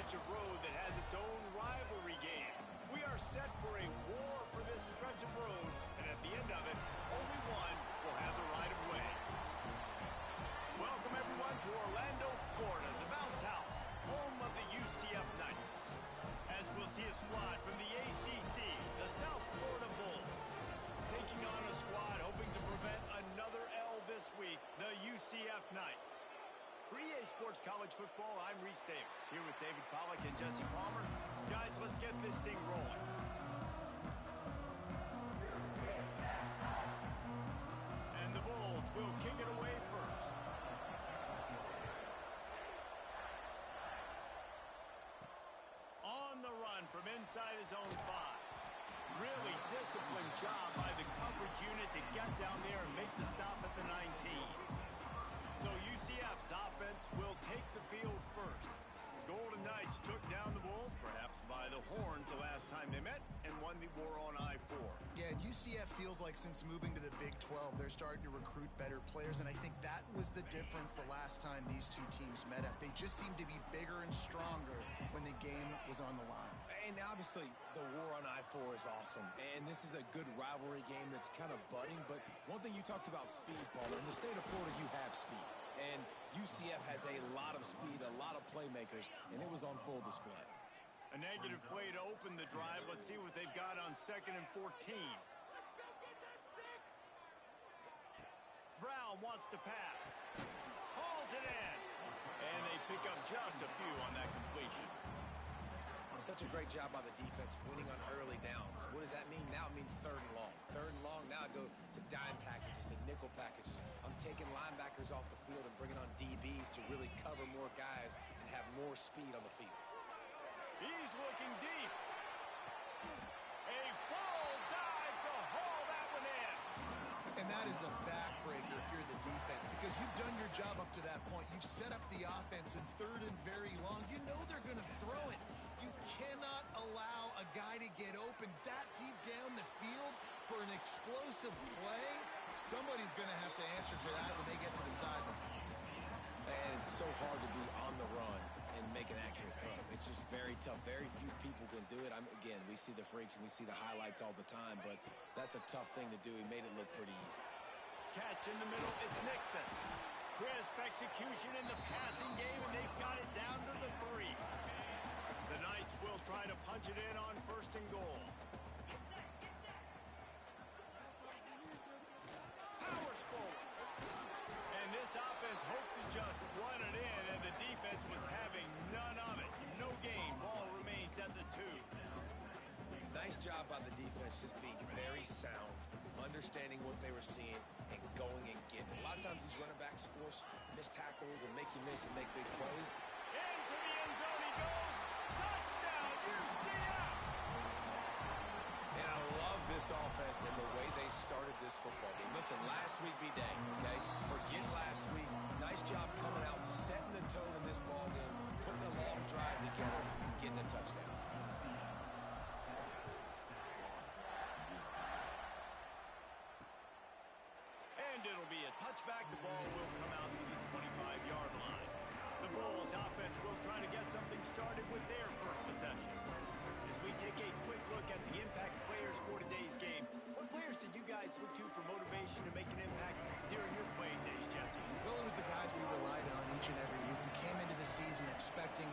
stretch of road that has its own rivalry game. We are set for a war for this stretch of road, and at the end of it, only one will have the right of way. Welcome, everyone, to Orlando, Florida, the bounce house, home of the UCF Knights. As we'll see a squad from the ACC, the South Florida Bulls, taking on a squad hoping to prevent another L this week, the UCF Knights. For EA Sports College Football, I'm Reese Davis, here with David Pollack and Jesse Palmer. Guys, let's get this thing rolling. And the Bulls will kick it away first. On the run from inside his own 5. Really disciplined job by the coverage unit to get down there and make the stop at the 19. So UCF's offense will take the field first. Golden Knights took down the Bulls, perhaps by the horns the last time they met, and won the war on I-4. Yeah, UCF feels like since moving to the Big 12, they're starting to recruit better players, and I think that was the difference the last time these two teams met up. They just seemed to be bigger and stronger when the game was on the line. And obviously, the war on I-4 is awesome, and this is a good rivalry game that's kind of budding, but one thing you talked about speed, Palmer. In the state of Florida, you have speed, and UCF has a lot of speed, a lot of playmakers, and it was on full display. A negative play to open the drive. Let's see what they've got on 2nd and 14. Brown wants to pass. Hauls it in. And they pick up just a few on that completion. Such a great job by the defense winning on early downs. What does that mean? Now it means 3rd and long. 3rd and long, now I go to dime packages, to nickel packages. I'm taking linebackers off the field and bringing on DBs to really cover more guys and have more speed on the field. He's looking deep. A full dive to haul that one in. And that is a backbreaker if you're the defense, because you've done your job up to that point. You've set up the offense in 3rd and very long. You know they're going to throw it. You cannot allow a guy to get open that deep down the field for an explosive play. Somebody's going to have to answer for that when they get to the sideline. And it's so hard to be on the run and make an accurate throw. It's just very tough. Very few people can do it. Again, we see the freaks and we see the highlights all the time, but that's a tough thing to do. He made it look pretty easy. Catch in the middle. It's Nixon. Crisp execution in the passing game, and they've got it down to the 3. The Knights will try to punch it in on 1st and goal. Powers forward. And this offense hoped to just run it in, and the defense was having none of it. No gain. Ball remains at the 2. Nice job by the defense, just being very sound, understanding what they were seeing, and going and getting it. A lot of times these running backs force missed tackles and make you miss and make big plays. Into the end zone he goes. Touchdown, UCF! And I love this offense and the way they started this football game. Listen, last week be day, okay? Forget last week. Nice job coming out, setting the tone in this ball game, putting a long drive together, and getting a touchdown. And it'll be a touchback. The ball will come out to the 25-yard line. The Bulls offense will try to get something started with their first possession. As we take a quick look at the impact players for today's game, what players did you guys look to for motivation to make an impact during your playing days, Jesse? Well, it was the guys we relied on each and every week. We came into the season expecting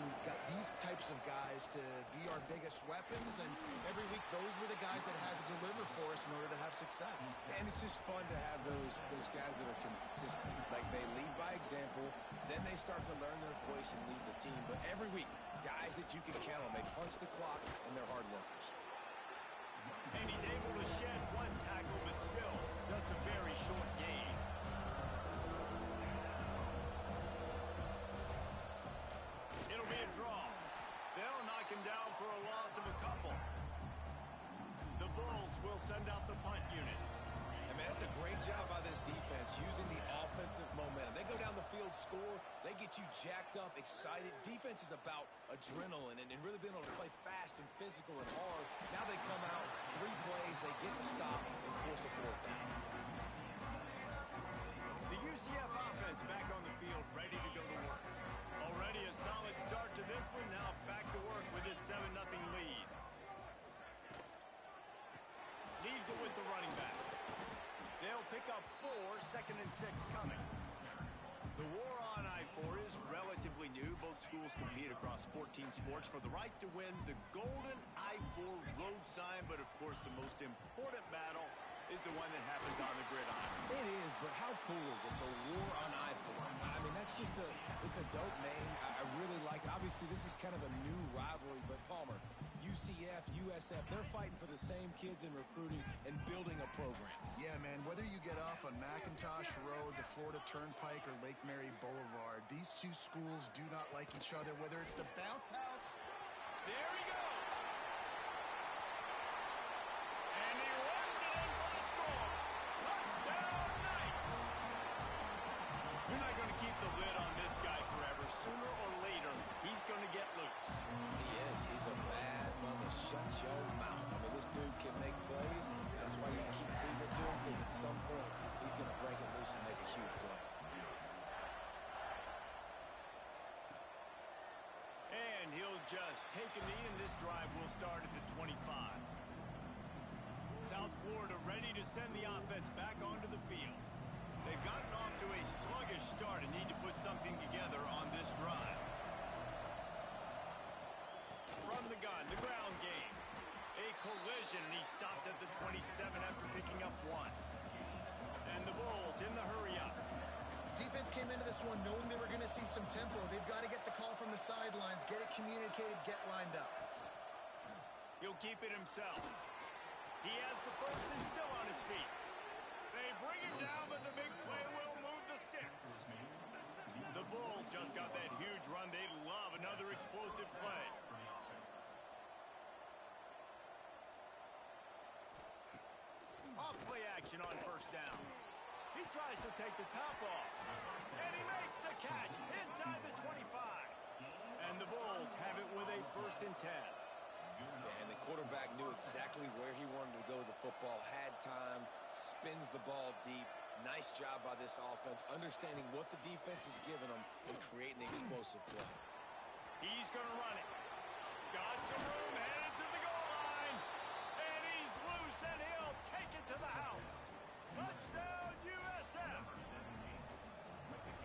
these types of guys to be our biggest weapons, and every week those were the guys that had to deliver for us in order to have success. And it's just fun to have those guys that are consistent. Like, they lead by example, then they start to learn their voice and lead the team. But every week, guys that you can count on. They punch the clock, and they're hard workers. And he's able to shed one tackle, but still just a very short gain. It'll be a draw. They'll knock him down for a loss of a couple. The Bulls will send out the punt unit. And man, that's a great job by this defense using the offensive momentum. They go down the field, score, they get you jacked up, excited. Defense is about adrenaline and really being able to play fast and physical and hard. Now they come out, 3 plays, they get the stop and force a 4th down. The UCF offense back on the field, ready to go to work. Already Already a solid start to this one. Now back to work with this 7-0 lead. Leaves it with the running back. They'll pick up 4, 2nd and 6 coming. The war on I-4 is relatively new. Both schools compete across 14 sports for the right to win the golden I-4 road sign. But, of course, the most important battle is the one that happens on the gridiron. It is, but how cool is it? The war on I-4. I mean, that's just it's a dope name. I really like it. Obviously, this is kind of a new rivalry, but Palmer, UCF, USF, they're fighting for the same kids in recruiting and building a program. Yeah, man, whether you get off on McIntosh Road, the Florida Turnpike, or Lake Mary Boulevard, these two schools do not like each other, whether it's the bounce house. There he goes. And he runs it in for the score. Touchdown, Knights. You're not going to keep the lid on this guy forever. Sooner or later, he's going to get loose. He is. He's a bad mother. Shut your mouth. I mean, this dude can make plays. That's why you keep feeding it to him, because at some point, he's going to break it loose and make a huge play. And he'll just take a knee, and this drive will start at the 25. South Florida ready to send the offense back onto the field. They've gotten off to a sluggish start and need to put something together on this drive. From the gun, the ground game. A collision, and he stopped at the 27 after picking up 1. And the Bulls in the hurry-up. Defense came into this one knowing they were going to see some tempo. They've got to get the call from the sidelines, get it communicated, get lined up. He'll keep it himself. He has the first and still on his feet. They bring him down, but the big play will move the sticks. The Bulls just got that huge run. They love another explosive play. Off-play action on first down. He tries to take the top off. And he makes the catch inside the 25. And the Bulls have it with a 1st and 10. And the quarterback knew exactly where he wanted to go with the football, had time, spins the ball deep. Nice job by this offense, understanding what the defense is giving them and creating the explosive play. He's going to run it. Got some room, headed to the goal line. And he's loose, and he'll take it to the house. Touchdown, USF.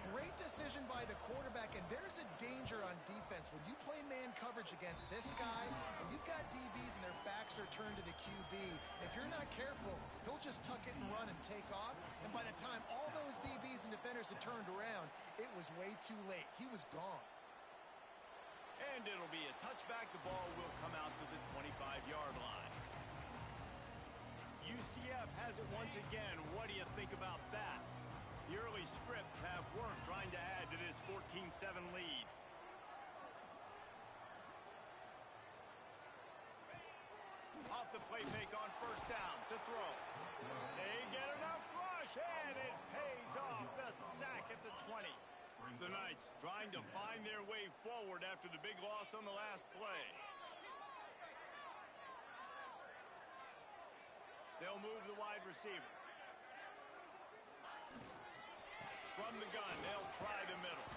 Great decision by the quarterback, and there's a danger on defense. When you play man coverage against this guy, when you've got DBs and their backs are turned to the QB, if you're not careful, he'll just tuck it and run and take off. And by the time all those DBs and defenders had turned around, it was way too late. He was gone. And it'll be a touchback. The ball will come out to the 25-yard line. UCF has it once again. What do you think about that? The early scripts have worked trying to add to this 14-7 lead. Off the play fake on first down to throw. They get enough rush, and it pays off. The sack at the 20. The Knights trying to find their way forward after the big loss on the last play. They'll move the wide receiver. From the gun, they'll try the middle.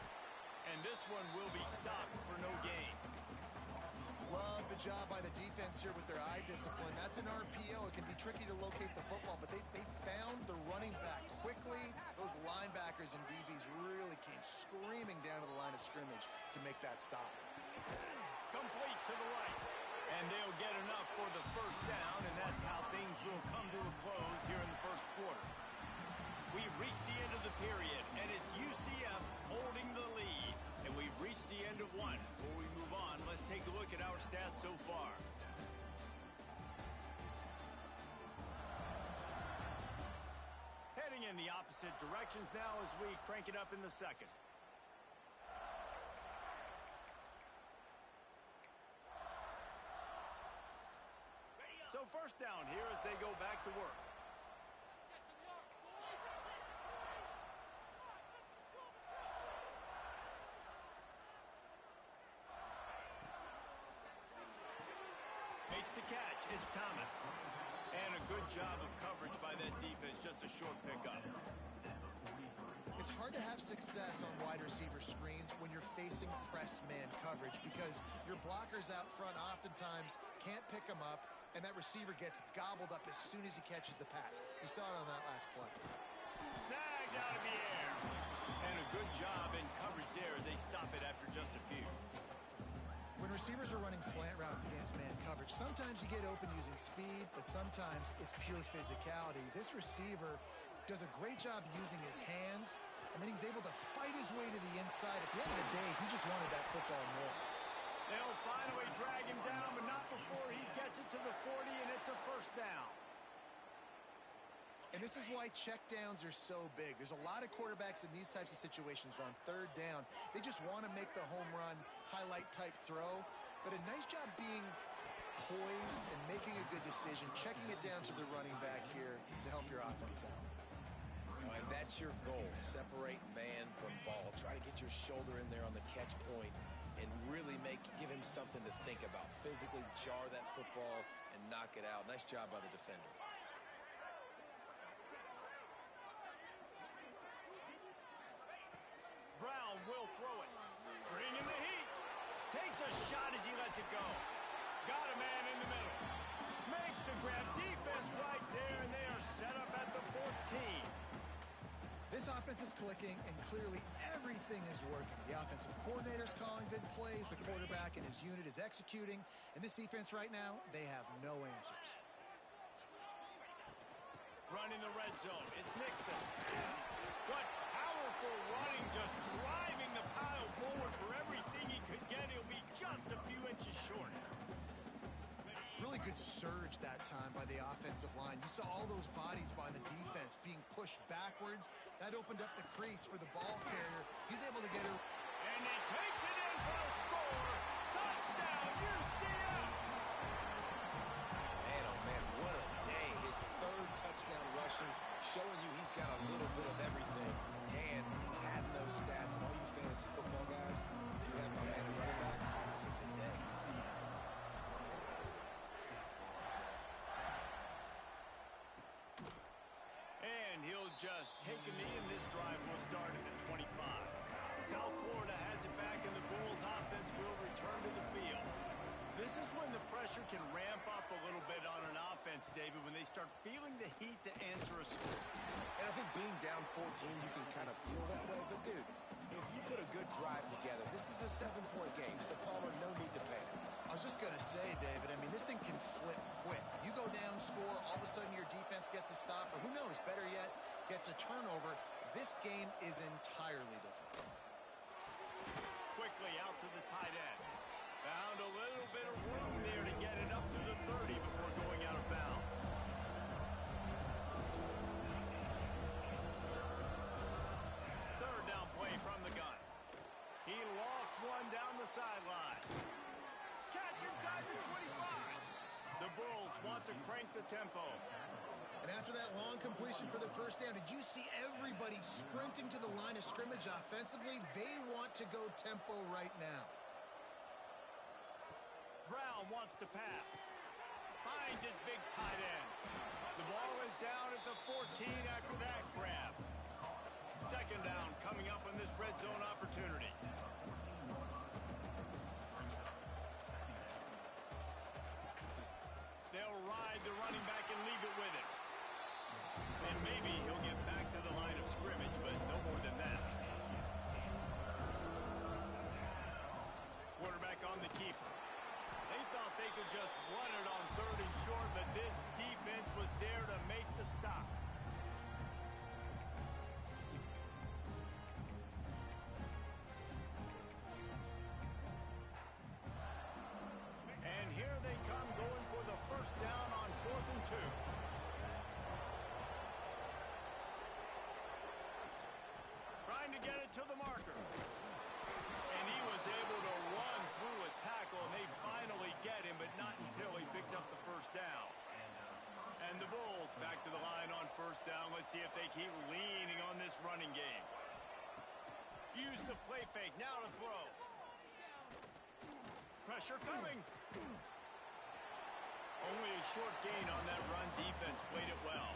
And this one will be stopped for no gain. Love the job by the defense here with their eye discipline. That's an RPO. It can be tricky to locate the football, but they found the running back quickly. Those linebackers and DBs really came screaming down to the line of scrimmage to make that stop. Complete to the right. And they'll get enough for the first down, and that's how things will come to a close here in the first quarter. We've reached the end of the period, and it's UCF holding the lead. And we've reached the end of one. Before we move on, let's take a look at our stats so far. Heading in the opposite directions now as we crank it up in the second. So first down here as they go back to work. Makes the catch. It's Thomas. And a good job of coverage by that defense. Just a short pickup. It's hard to have success on wide receiver screens when you're facing press man coverage because your blockers out front oftentimes can't pick them up, and that receiver gets gobbled up as soon as he catches the pass. You saw it on that last play. Snagged out of the air. And a good job in coverage there as they stop it after just a few. When receivers are running slant routes against man coverage, sometimes you get open using speed, but sometimes it's pure physicality. This receiver does a great job using his hands, and then he's able to fight his way to the inside. At the end of the day, he just wanted that football more. They'll finally drag him down, but not before he gets it to the 40, and it's a first down. And this is why checkdowns are so big. There's a lot of quarterbacks in these types of situations on third down. They just want to make the home run, highlight-type throw. But a nice job being poised and making a good decision, checking it down to the running back here to help your offense out. And that's your goal. Separate man from ball. Try to get your shoulder in there on the catch point and really give him something to think about. Physically jar that football and knock it out. Nice job by the defender. Brown will throw it. Bringing the heat. Takes a shot as he lets it go. Got a man in the middle. Makes the grab. Defense right there, and they are set up at the 14. This offense is clicking, and clearly everything is working. The offensive coordinator's calling good plays. The quarterback and his unit is executing. And this defense right now, they have no answers. Running the red zone. It's Nixon. What powerful running, just driving the pile forward for everything he could get. He'll be just a few inches short. Really good surge that time by the offensive line. You saw all those bodies by the defense being pushed backwards. That opened up the crease for the ball carrier. He's able to get her. And he takes it in for a score. Touchdown, UCF! Man, oh man, what a day. His third touchdown rushing, showing you he's got a little bit of everything. And padding those stats, and all you fantasy football guys, if you have my man at running back, it's a good day. And he'll just take a knee, and this drive will start at the 25. South Florida has it back, and the Bulls offense will return to the field. This is when the pressure can ramp up a little bit on an offense, David, when they start feeling the heat to answer a score. And I think being down 14, you can kind of feel that way. But, dude, if you put a good drive together, this is a 7-point game, so Palmer, no need to panic. I was just going to say, David, I mean, this thing can flip quick. You go down, score, all of a sudden your defense gets a stop, or who knows, better yet, gets a turnover. This game is entirely different. Quickly out to the tight end. Found a little bit of room there to get it up to the 30 before going out of bounds. Third down play from the gun. He lost one down the sideline. Catch inside the 25. The Bulls want to crank the tempo. And after that long completion for the first down, did you see everybody sprinting to the line of scrimmage offensively? They want to go tempo right now. Brown wants to pass. Finds his big tight end. The ball is down at the 14 after that grab. Second down coming up on this red zone opportunity. They'll ride the running back and leave it with him. And maybe he'll get back to the line of scrimmage, but no more than that. Quarterback on the keeper. They thought they could just run it on third and short, but this defense was there to make the stop. And here they come going for the first down on 4th and 2. Trying to get it to the marker. And he was able to run through a tackle, and they finally get him, but not until he picks up the first down. And the Bulls back to the line on first down. Let's see if they keep leaning on this running game. Use the play fake. Now to throw. Pressure coming. Only a short gain on that run. Defense played it well.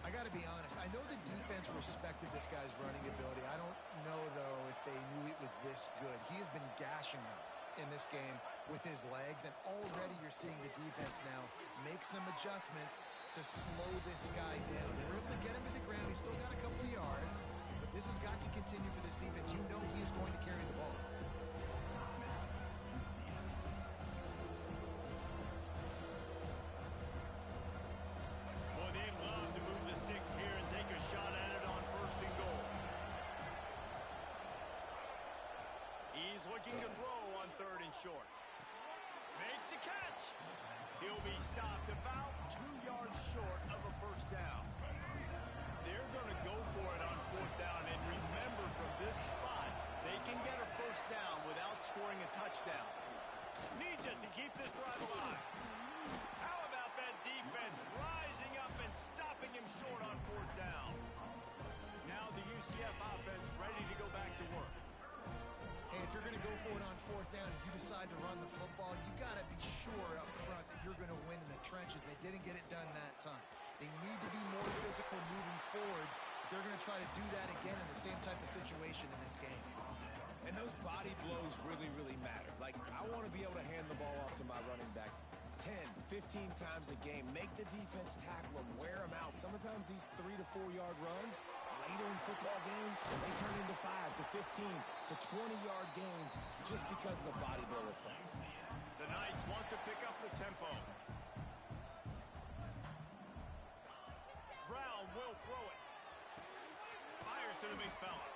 I got to be honest. I know the defense respected this guy's running ability. I don't know, though, if they knew it was this good. He has been gashing them in this game with his legs, and already you're seeing the defense now make some adjustments to slow this guy down. They were able to get him to the ground. He's still got a couple of yards, but this has got to continue for this defense. You know he is going to carry the ball. Well, they'd love to move the sticks here and take a shot at it on 1st and goal. He's looking to throw on 3rd and short. Makes the catch. He'll be stopped about 2 yards short of a 1st down. They're going to go for it on 4th down. And remember, from this spot, they can get a 1st down without scoring a touchdown. Needs it to keep this drive alive. How about that defense rising up and stopping him short on 4th down? Now the UCF offense ready to go back to work. Hey, if you're going to go for it on 4th down and you decide to run the football, you got to be sure up front that you're going to win in the trenches. They didn't get it done that time. They need to be more physical moving forward. They're going to try to do that again in the same type of situation in this game. And those body blows really, really matter. Like, I want to be able to hand the ball off to my running back 10, 15 times a game. Make the defense tackle them, wear them out. Sometimes these 3 to 4 yard runs, later in football games, they turn into 5 to 15 to 20-yard gains just because of the body blow effect. The Knights want to pick up the tempo. Brown will throw it. Fires to the big fella.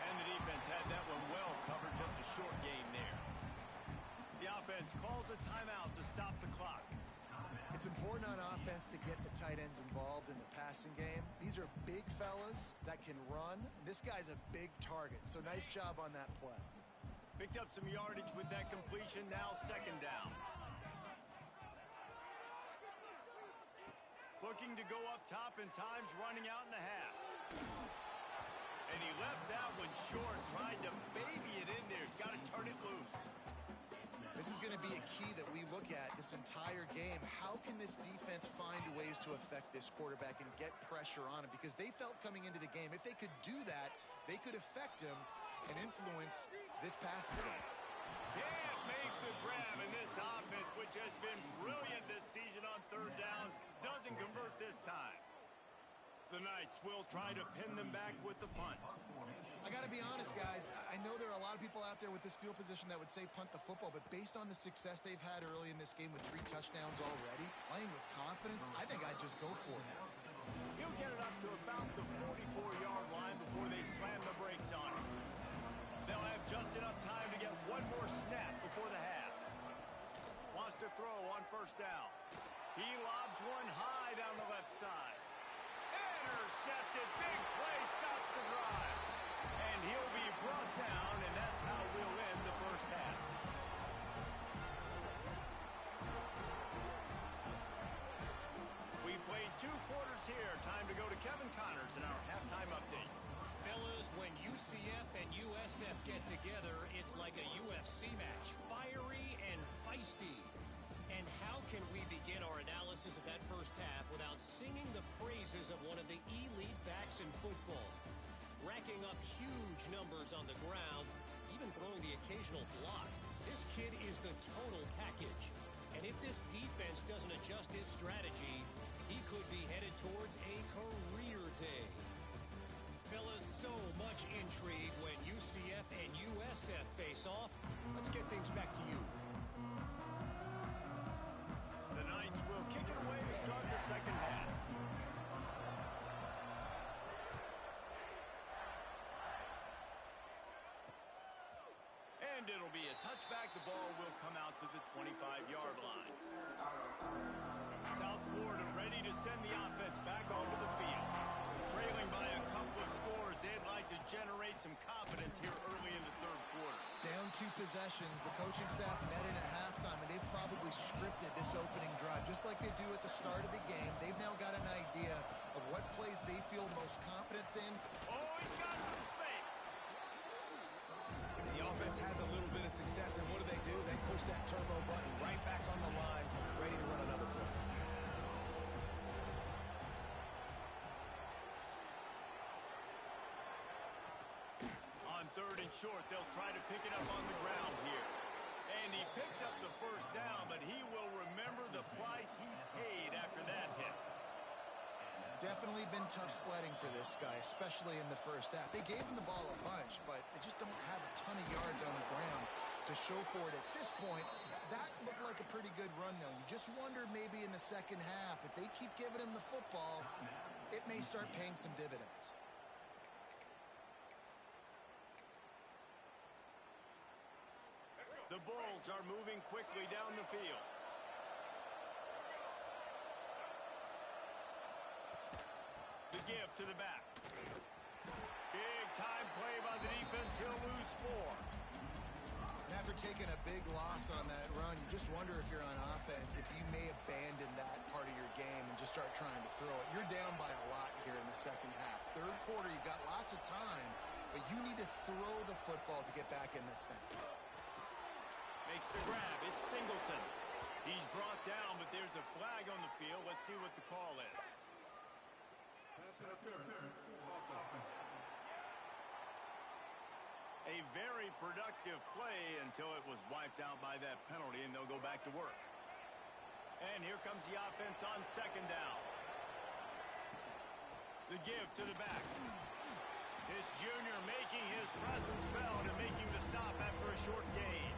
And the defense had that one well covered, just a short gain there. The offense calls a timeout to stop the clock. It's important on offense to get the tight ends involved in the passing game. These are big fellas that can run. This guy's a big target, so nice job on that play. Picked up some yardage with that completion, now 2nd down. Looking to go up top, and time's running out in the half. And he left that one short, tried to baby it in there. He's got to turn it loose. This is going to be a key that we look at this entire game. How can this defense find ways to affect this quarterback and get pressure on him? Because they felt coming into the game, if they could do that, they could affect him and influence this passing game. Can't make the grab, and this offense, which has been brilliant this season on 3rd down, doesn't convert this time. The Knights will try to pin them back with the punt. I got to be honest, guys. I know there are a lot of people out there with this field position that would say punt the football, but based on the success they've had early in this game with 3 touchdowns already, playing with confidence, I think I'd just go for it. He'll get it up to about the 44-yard line before they slam the brakes on him. They'll have just enough time to get one more snap before the half. Wants to throw on 1st down. He lobs one high down the left side. Intercepted. Big play stops the drive. And he'll be brought down, and that's how we'll end the 1st half. We've played 2 quarters here. Time to go to Kevin Connors in our halftime update. Fellas, when UCF and USF get together, it's like a UFC match. Fiery and feisty. And how can we begin our analysis of that 1st half without singing the praises of one of the elite backs in football? Racking up huge numbers on the ground, even throwing the occasional block. This kid is the total package. And if this defense doesn't adjust its strategy, he could be headed towards a career day. Fellas, so much intrigue when UCF and USF face off. Let's get things back to you. The Knights will kick it away to start the 2nd half. And it'll be a touchback. The ball will come out to the 25-yard line. South Florida ready to send the offense back onto the field. Trailing by a couple of scores, they'd like to generate some confidence here early in the 3rd quarter. Down 2 possessions, the coaching staff met in at halftime, and they've probably scripted this opening drive. Just like they do at the start of the game, they've now got an idea of what plays they feel most confident in. Oh, he's got some space. The offense has a little bit of success, and what do? They push that turbo button right back on the line, ready to run another play. 3rd and short. They'll try to pick it up on the ground here. And he picks up the first down, but he will remember the price he paid after that hit. Definitely been tough sledding for this guy, especially in the first half. They gave him the ball a bunch, but they just don't have a ton of yards on the ground to show for it at this point. That looked like a pretty good run, though. You just wonder maybe in the second half, if they keep giving him the football, it may start paying some dividends. The Bulls are moving quickly down the field. The give to the back. Big time play by the defense. He'll lose 4. And after taking a big loss on that run, you just wonder if you're on offense, if you may abandon that part of your game and just start trying to throw it. You're down by a lot here in the second half. Third quarter, you've got lots of time, but you need to throw the football to get back in this thing. Makes the grab. It's Singleton. He's brought down, but there's a flag on the field. Let's see what the call is. A very productive play until it was wiped out by that penalty, and they'll go back to work. And here comes the offense on 2nd down. The give to the back. This junior making his presence felt and making the stop after a short gain.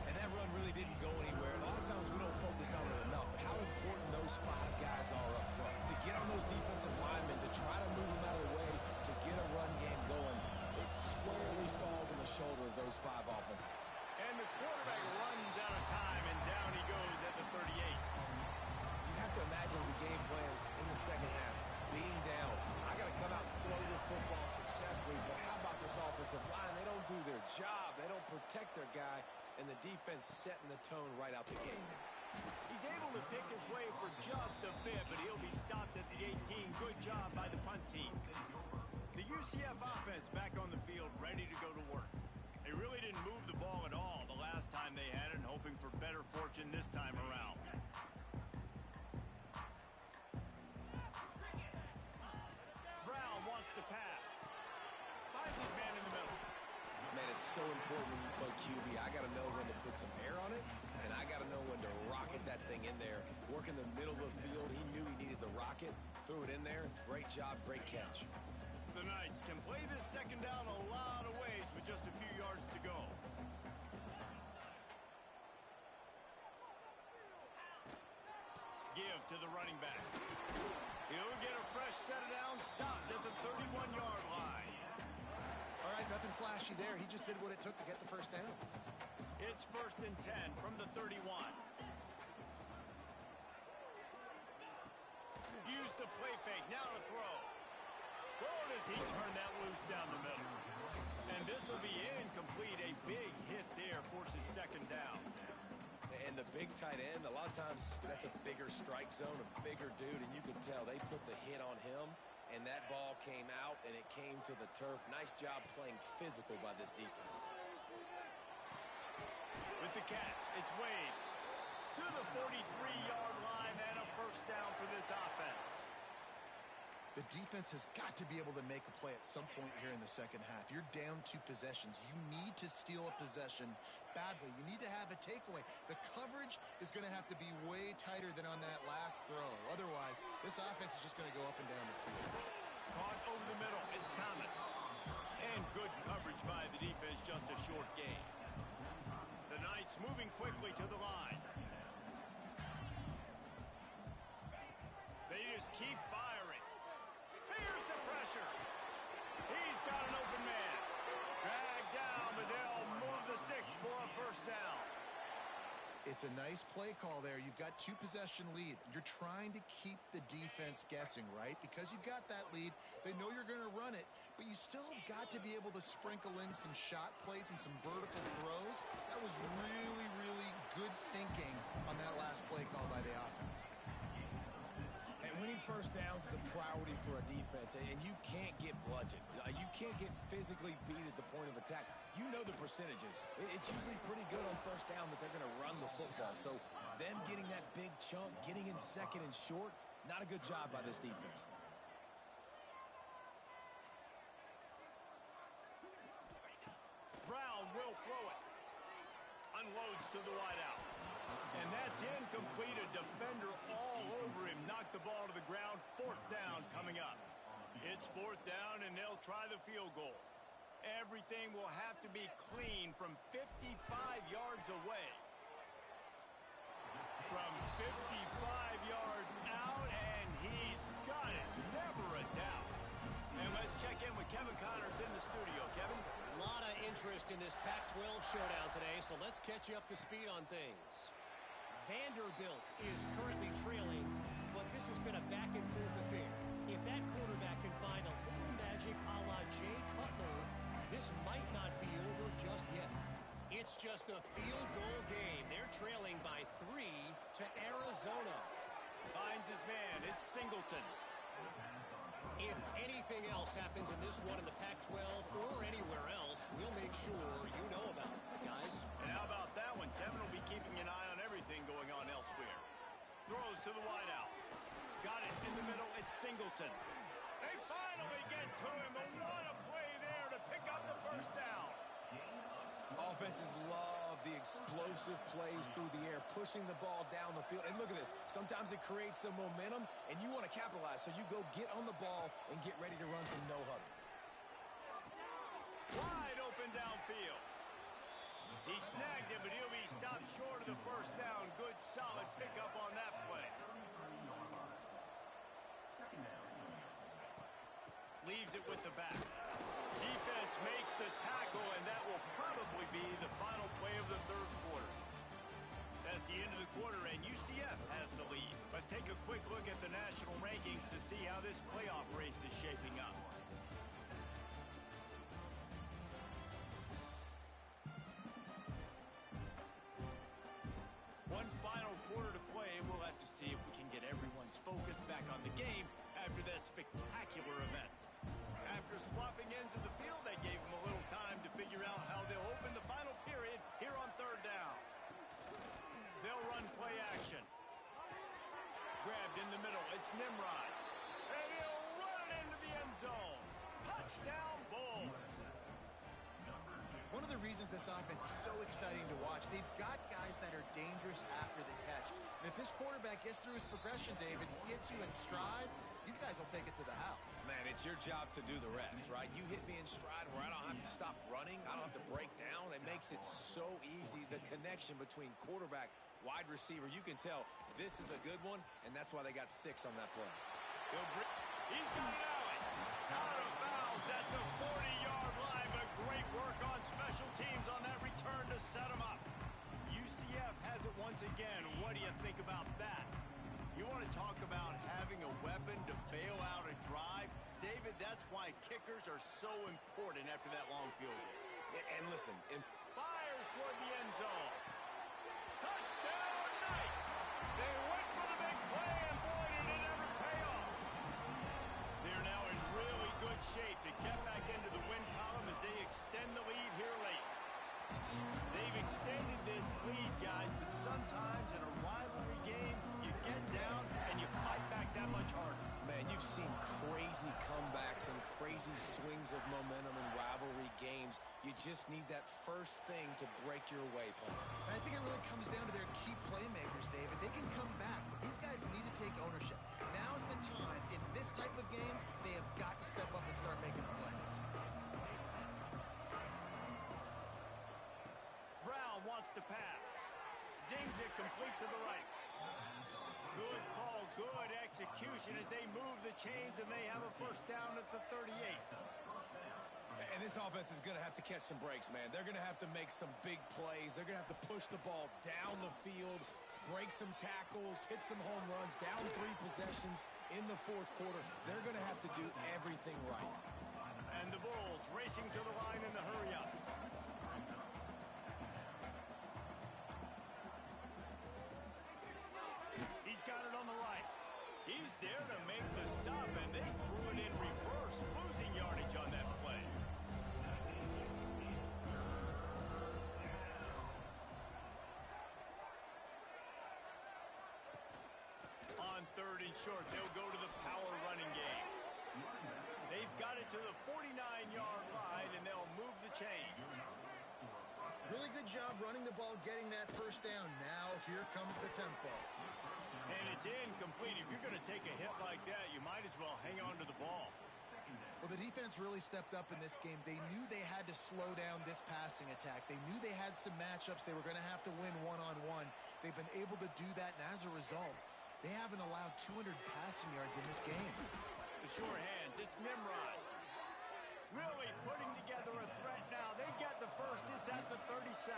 And that run really didn't go anywhere. A lot of times we don't focus on it enough. How important those 5 guys are up front. To get on those defensive linemen, to try to move them out of the way, to get a run game going, it squarely falls on the shoulder of those 5 offensive. And the quarterback runs out of time, and down he goes at the 38. You have to imagine the game plan in the second half. Being down, I got to come out and throw the football successfully, but how about this offensive line? They don't do their job. They don't protect their guy, and the defense setting the tone right out the gate. He's able to pick his way for just a bit, but he'll be stopped at the 18. Good job by the punt team. The UCF offense back on the field, ready to go to work. They really didn't move the ball at all the last time they had it, hoping for better fortune this time around. Brown wants to pass. Finds his man in the middle. Man, it's so important when you play QB. I got to know when to put some air on it, and I got to know when to rocket that thing in there. Work in the middle of the field. He knew he needed the rocket. Threw it in there. Great job. Great catch. The Knights can play this 2nd down a lot of ways with just a few yards to go. Give to the running back. He'll get a fresh set of downs, stopped at the 31-yard line. All right, nothing flashy there. He just did what it took to get the first down. It's 1st and 10 from the 31. Use the play fake. Now to throw. Oh, does he turn that loose down the middle? And this will be incomplete. A big hit there forces 2nd down. And the big tight end, a lot of times that's a bigger strike zone, a bigger dude, and you can tell they put the hit on him, and that ball came out, and it came to the turf. Nice job playing physical by this defense. With the catch, it's Wade to the 43-yard line, and a 1st down for this offense. The defense has got to be able to make a play at some point here in the second half. You're down 2 possessions. You need to steal a possession badly. You need to have a takeaway. The coverage is going to have to be way tighter than on that last throw. Otherwise, this offense is just going to go up and down the field. Caught over the middle. It's Thomas. And good coverage by the defense, just a short gain. The Knights moving quickly to the line. They just keep firing. Here's the pressure. He's got an open man. Dragged down, but they'll move the sticks for a 1st down. It's a nice play call there. You've got 2-possession lead. You're trying to keep the defense guessing, right? Because you've got that lead. They know you're going to run it, but you still have got to be able to sprinkle in some shot plays and some vertical throws. That was really, really good thinking on that last play call by the offense. And winning 1st downs is a priority for a defense, and you can't get bludgeoned. You can't get physically beat at the point of attack. You know the percentages. It's usually pretty good on 1st down that they're going to run the football. So them getting that big chunk, getting in 2nd and short, not a good job by this defense. Unloads to the wideout. And that's incomplete. A defender all over him. Knocked the ball to the ground. 4th down coming up. It's 4th down, and they'll try the field goal. Everything will have to be clean from 55 yards away. From 55 yards out, and he's got it. Never a doubt. And let's check in with Kevin Connors in the studio. Kevin? A lot of interest in this Pac-12 showdown today, so let's catch you up to speed on things. Vanderbilt is currently trailing, but this has been a back-and-forth affair. If that quarterback can find a little magic a la Jay Cutler, this might not be over just yet. It's just a field goal game. They're trailing by 3 to Arizona. Finds his man. It's Singleton. If anything else happens in this one in the Pac-12 or anywhere else, we'll make sure you know about it, guys. And how about that one? Kevin will be keeping an eye on everything going on elsewhere. Throws to the wideout. Got it in the middle. It's Singleton. They finally get to him. And what a play there to pick up the 1st down. Offenses love the explosive plays through the air, pushing the ball down the field. And look at this. Sometimes it creates some momentum, and you want to capitalize. So you go get on the ball and get ready to run some no-huddle. Wide open downfield. He snagged it, but he'll be stopped short of the 1st down. Good, solid pickup on that play. Leaves it with the back. Defense makes the tackle, and that will probably be the final play of the 3rd quarter. That's the end of the quarter, and UCF has the lead. Let's take a quick look at the national rankings to see how this playoff race is shaping up. One final quarter to play, and we'll have to see if we can get everyone's focus back on the game after that spectacular event. After swapping ends of the field, that gave them a little time to figure out how they'll open the final period here on 3rd down. They'll run play action. Grabbed in the middle. It's Nimrod. And he'll run it into the end zone. Touchdown, Bulls. One of the reasons this offense is so exciting to watch, they've got guys that are dangerous after the catch. And if this quarterback gets through his progression, David, he hits you in stride, these guys will take it to the house. Man, it's your job to do the rest, right? You hit me in stride where I don't have to stop running. I don't have to break down. It makes it so easy. The connection between quarterback, wide receiver, you can tell this is a good one, and that's why they got 6 on that play. He's got it out. Out of bounds at the 40-yard line, but great work on special teams on that return to set him up. UCF has it once again. What do you think about that? You want to talk about having a weapon to bail out a drive? David, that's why kickers are so important after that long field goal. And listen, fires toward the end zone. Touchdown, Knights! They went for the big play, and boy, did it ever pay off. They're now in really good shape to get back into the win column as they extend the lead here late. They've extended this lead, guys, but sometimes in a rivalry game, you get down and you fight back that much harder. man, you've seen crazy comebacks and crazy swings of momentum in rivalry games. You just need that first thing to break your way, Paul. And I think it really comes down to their key playmakers, David. They can come back, but these guys need to take ownership. Now's the time. In this type of game, they have got to step up and start making plays. Brown wants to pass. Zings it complete to the right. Good call, good execution as they move the chains, and they have a first down at the 38. And this offense is going to have to catch some breaks, man. They're going to have to make some big plays. They're going to have to push the ball down the field, break some tackles, hit some home runs, down 3 possessions in the fourth quarter. They're going to have to do everything right. And the Bulls racing to the line in the hurry-up. He's got it on the right. He's there to make the stop, and they threw it in reverse, losing yardage on that play. On third and short, they'll go to the power running game. They've got it to the 49-yard line, and they'll move the chains. Really good job running the ball, getting that first down. Now here comes the tempo. And it's incomplete. If you're going to take a hit like that, you might as well hang on to the ball. Well, the defense really stepped up in this game. They knew they had to slow down this passing attack. They knew they had some matchups they were going to have to win one-on-one. They've been able to do that, and as a result, they haven't allowed 200 passing yards in this game. The sure hands, it's Nimrod. Really putting together a threat now. They get the first. It's at the 37.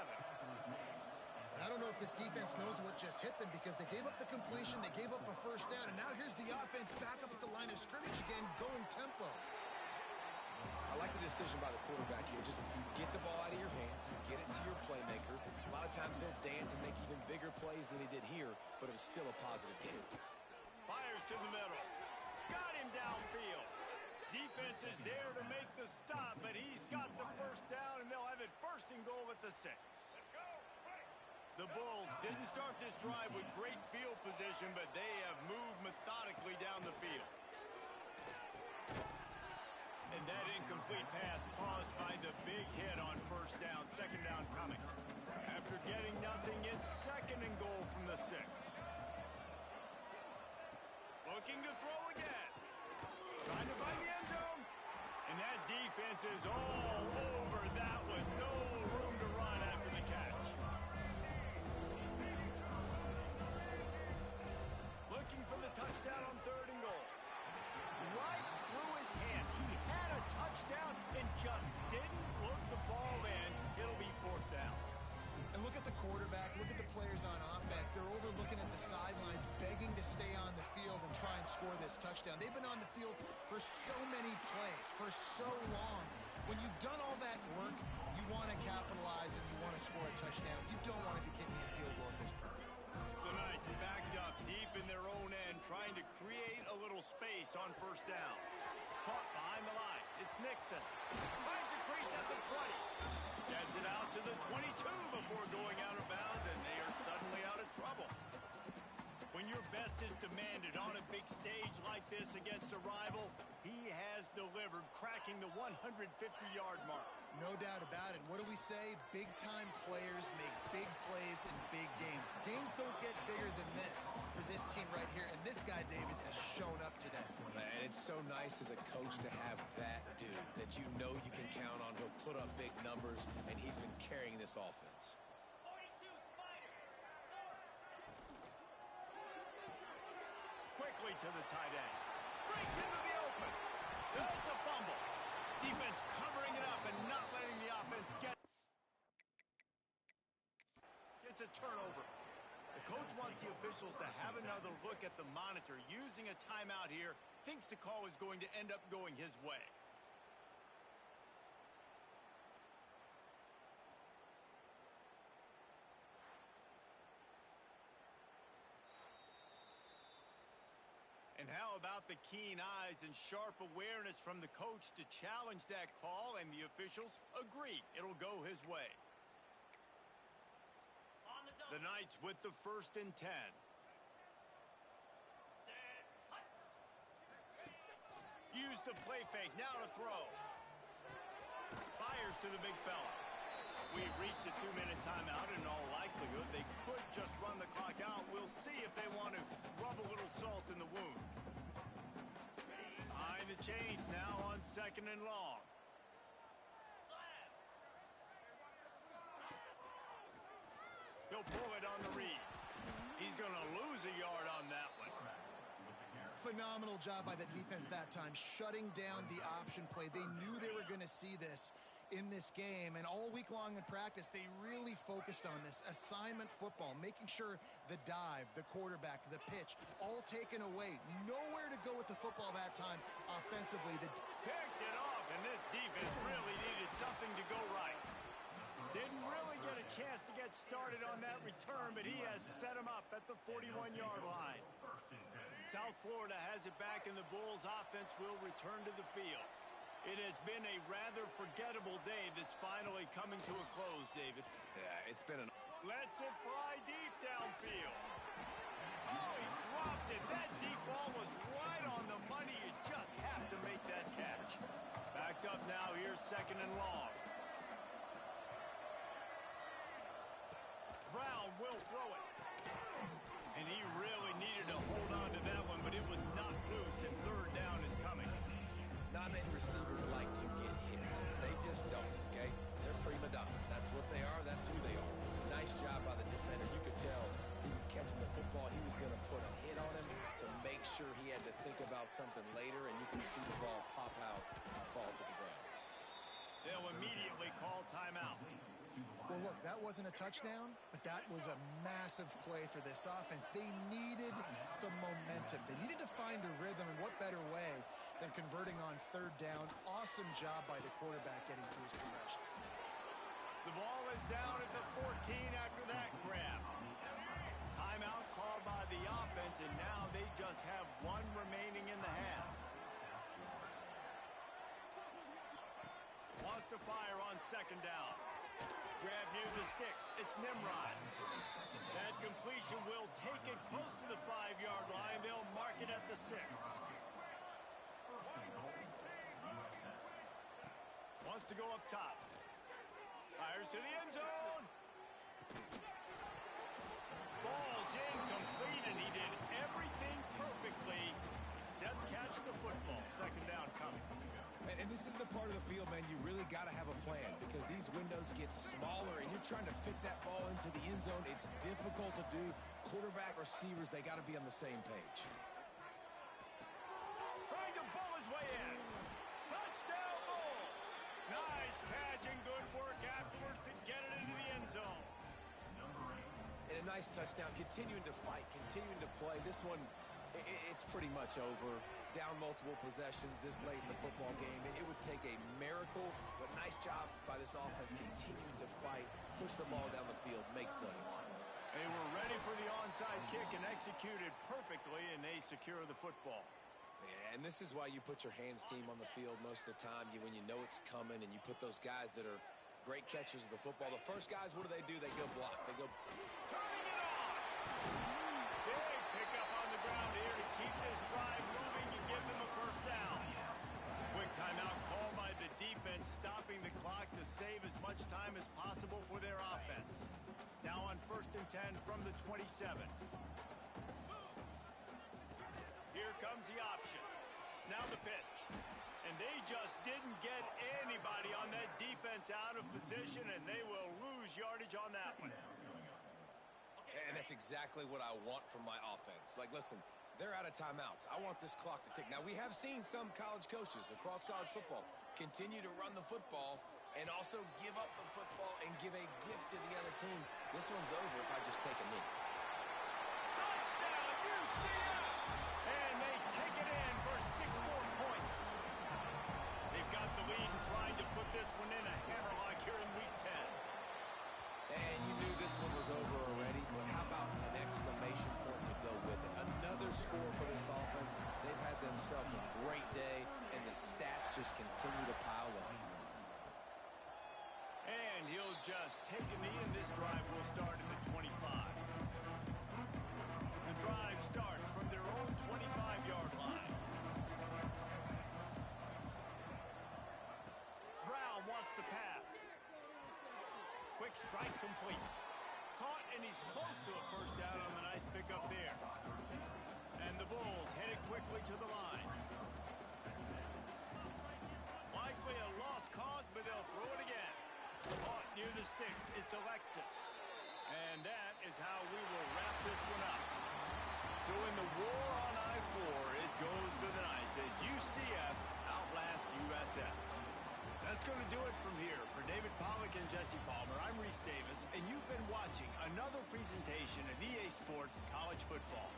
I don't know if this defense knows what just hit them because they gave up the completion, they gave up a first down, and now here's the offense back up at the line of scrimmage again, going tempo. I like the decision by the quarterback here. Just get the ball out of your hands, get it to your playmaker. A lot of times he'll dance and make even bigger plays than he did here, but it was still a positive game. Fires to the middle. Got him downfield. Defense is there to make the stop, but he's got the first down, and they'll have it first and goal at the 6. The Bulls didn't start this drive with great field position, but they have moved methodically down the field. And that incomplete pass caused by the big hit on first down, second down coming. After getting nothing, it's second and goal from the 6. Looking to throw again. Trying to find the end zone. And that defense is all over that one. No room to run after the catch. Looking for the touchdown on third and goal. Right through his hands. He had a touchdown and just didn't look the ball in. It'll be fourth down. And look at the quarterback, look at the players on offense. They're overlooking at the sidelines, begging to stay on the field and try and score this touchdown. They've been on the field for so many plays, for so long. When you've done all that work, you want to capitalize and you want to score a touchdown. You don't want to be kicking a field goal at this point. The Knights backed up deep in their own end, trying to create a little space on first down. Caught behind the line. It's Nixon. Finds a crease at the 20. Gets it out to the 22 before going out of bounds, and they are suddenly out of trouble. When your best is demanded on a big stage like this against a rival, he has delivered, cracking the 150-yard mark. No doubt about it. What do we say? Big-time players make big plays in big games. The games don't get bigger than this for this team right here, and this guy, David, has shown up today. And it's so nice as a coach to have that dude that you know you can count on. He'll put up big numbers, and he's been carrying this offense. Quickly to the tight end. Breaks into the open. It's a fumble. Defense covering it up and not letting the offense get. It's a turnover. The coach wants the officials to have another look at the monitor. Using a timeout here, thinks the call is going to end up going his way. And how about the keen eyes and sharp awareness from the coach to challenge that call, and the officials agree it'll go his way. The Knights with the first and 10. Use the play fake, now to throw. Fires to the big fella. We've reached a 2-minute timeout. In all likelihood, they could just run the clock out. We'll see if they want to rub a little salt in the wound. Behind the chains now on second and long. He'll pull it on the read. He's going to lose a yard on that one. Phenomenal job by the defense that time, shutting down the option play. They knew they were going to see this in this game, and all week long in practice, they really focused on this assignment football, making sure the dive, the quarterback, the pitch, all taken away. Nowhere to go with the football that time offensively. Picked it off, and this defense really needed something to go right. Didn't really get a chance to get started on that return, but he has set him up at the 41-yard line. South Florida has it back, and the Bulls offense will return to the field. It has been a rather forgettable day that's finally coming to a close, David. Yeah, it's been an... Lets it fly deep downfield. Oh, he dropped it. That deep ball was right on the money. You just have to make that catch. Backed up now. Here's second and long. about something later, and you can see the ball pop out and fall to the ground. They'll immediately call timeout. Well, look, that wasn't a touchdown, but that was a massive play for this offense. They needed some momentum. They needed to find a rhythm, and what better way than converting on third down. Awesome job by the quarterback getting through his progression. The ball is down at the 14 after that grab. Timeout called by the offense, and now they just have one remaining in the half. Wants to fire on second down. Grab near the sticks. It's Nimrod. That completion will take it close to the 5-yard line. They'll mark it at the 6. Wants to go up top. Fires to the end zone. Falls incomplete, and he did everything perfectly except catch the football. Second down coming. And this is the part of the field, man, you really got to have a plan because these windows get smaller and you're trying to fit that ball into the end zone. It's difficult to do. Quarterback, receivers, they got to be on the same page. Trying to bull his way in. Touchdown Bulls. Nice catch and good work afterwards to get it into the end zone. And a nice touchdown, continuing to fight, continuing to play. This one, it's pretty much over. Down multiple possessions this late in the football game. It would take a miracle, but nice job by this offense continuing to fight, push the ball down the field, make plays. They were ready for the onside kick and executed perfectly, and they secure the football. Yeah, and this is why you put your hands team on the field most of the time. When you know it's coming, and you put those guys that are great catchers of the football. The first guys, what do? They go block. They go turning it on. Big pickup on the ground here to keep this drive moving. You give them a first down. Quick timeout called by the defense, stopping the clock to save as much time as possible for their offense. Now on 1st and 10 from the 27. Here comes the option. Now the pitch. And they just didn't get anybody on that defense out of position, and they will lose yardage on that one. And that's exactly what I want from my offense. Like, listen, they're out of timeouts. I want this clock to tick. Now, we have seen some college coaches across college football continue to run the football and also give up the football and give a gift to the other team. This one's over if I just take a knee. Touchdown, UCF! And they take it in for 6 more points. They've got the lead and trying to put this one in a hammerlock here in Week 10. And you knew this one was over already, but how about an exclamation point to go with it? Another score for this offense. They've had themselves a great day, and the stats just continue to pile up. And he'll just take a knee, and this drive will start at the 25. The drive starts from their own 25-yard line. Brown wants to pass. Quick strike complete. Caught, and he's close to a first down on the nice pickup there. And the Bulls headed quickly to the line. Likely a lost cause, but they'll throw it again. Caught near the sticks. It's Alexis. And that is how we will wrap this one up. So in the war on I-4, it goes to the Knights as UCF outlasts USF. That's going to do it from here. For David Pollack and Jesse Palmer, I'm Reese Davis, and you've been watching another presentation of EA Sports College Football.